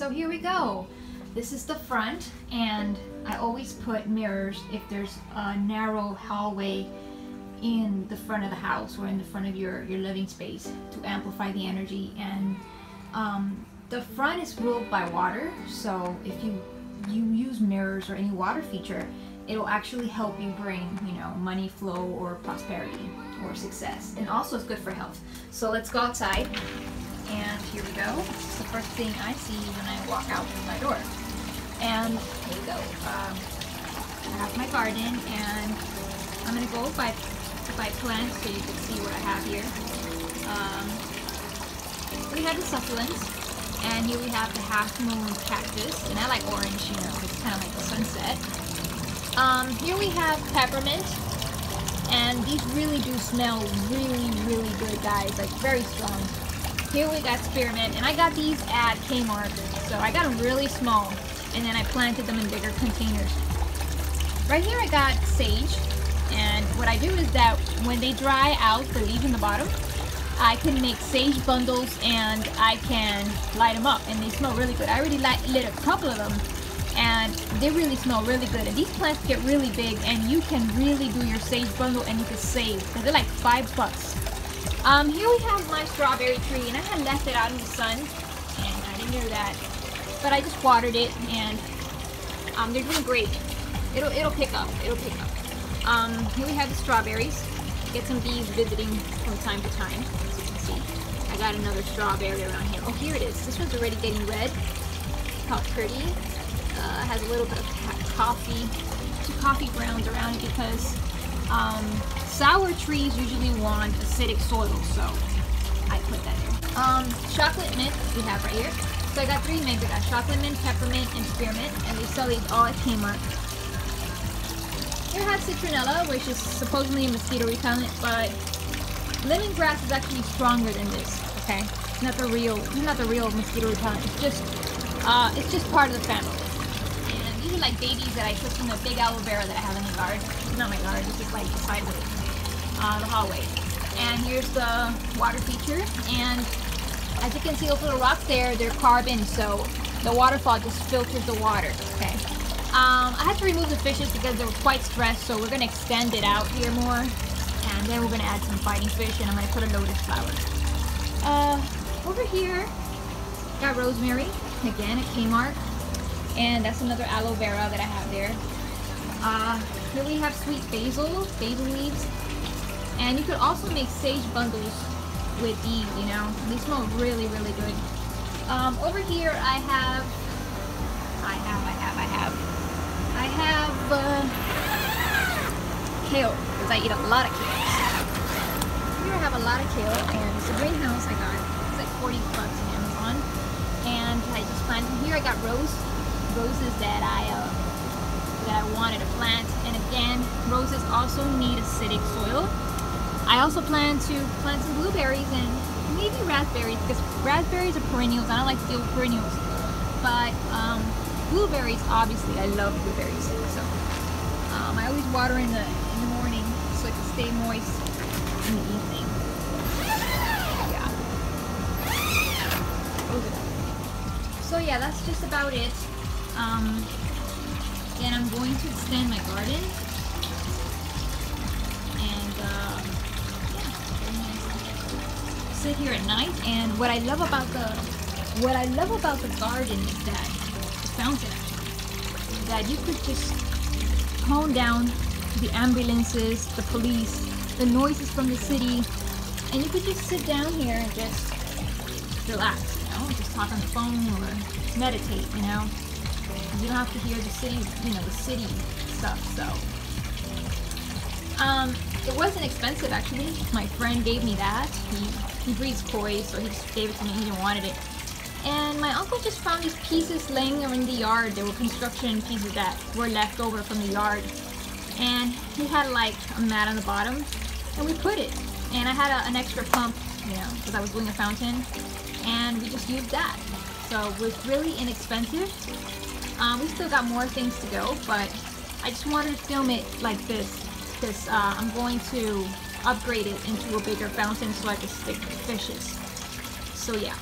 So here we go. This is the front, and I always put mirrors if there's a narrow hallway in the front of the house or in the front of your living space to amplify the energy. And the front is ruled by water, so if you use mirrors or any water feature, it'll actually help you bring, you know, money flow or prosperity or success. And also it's good for health. So let's go outside, and here we go. This is the first thing I see when I walk out through my door. And here we go. I have my garden, and I'm gonna go by plants so you can see what I have here. We have the succulents, and here we have the half moon cactus, and I like orange, you know, it's kind of like the sunset. Here we have peppermint, and these really do smell really good, guys, like very strong. Here we got spearmint, and I got these at Kmart, so I got them really small, and then I planted them in bigger containers. Right here I got sage, and what I do is that when they dry out the leaves in the bottom, I can make sage bundles and I can light them up, and they smell really good. I already lit a couple of them, and they really smell really good. And these plants get really big, and you can really do your sage bundle and you can save, because they're like $5. Here we have my strawberry tree, and I had left it out in the sun, and I didn't know that, but I just watered it, and they're doing great. It'll pick up. Here we have the strawberries. Get some bees visiting from time to time, as you can see. I got another strawberry around here. Oh, here it is. This one's already getting red. How pretty. Has a little bit of coffee, two coffee grounds around it, because sour trees usually want acidic soil, so I put that there. Chocolate mint we have right here. So I got 3 mints. I got chocolate mint, peppermint, and spearmint, and they sell these all at Kmart. Here I have citronella, which is supposedly a mosquito repellent, but lemongrass is actually stronger than this. Okay, it's not the real mosquito repellent. It's just part of the family. And these are like babies that I took from the big aloe vera that I have in the yard. It's not my yard. It's just like the sideway, the hallway. And here's the water feature. And as you can see, those little rocks there, they're carbon, so the waterfall just filters the water. Okay. I had to remove the fishes because they were quite stressed, so we're going to extend it out here more, and then we're going to add some fighting fish, and I'm going to put a lotus flower. Over here, got rosemary, again at Kmart, and that's another aloe vera that I have there. Here we have sweet basil leaves, and you could also make sage bundles with these, you know, they smell really good. Over here I have kale, because I eat a lot of kale. Here I have a lot of kale, and it's a greenhouse I got. It's like $40 on Amazon, and I just planted. Here I got roses that I wanted to plant, and again, roses also need acidic soil. I also plan to plant some blueberries and maybe raspberries, because raspberries are perennials. I don't like to deal with perennials, but blueberries, obviously, I love blueberries. So I always water in the morning so it can stay moist in the evening. Yeah. So yeah, that's just about it. Then I'm going to extend my garden, and sit here at night. And what I love about the garden is that the fountain, that you could just tone down the ambulances, the police, the noises from the city, and you could just sit down here and just relax, you know, just talk on the phone or meditate, you know. You don't have to hear the city, you know, the city stuff. So it wasn't expensive, actually. My friend gave me that. He breeds koi, so he just gave it to me. He didn't wanted it. And my uncle just found these pieces laying in the yard. They were construction pieces that were left over from the yard. And he had like a mat on the bottom, and we put it. And I had an extra pump, you know, because I was doing a fountain, and we just used that. So it was really inexpensive. We still got more things to go, but I just wanted to film it like this, because I'm going to upgrade it into a bigger fountain so I can stick fishes. So yeah.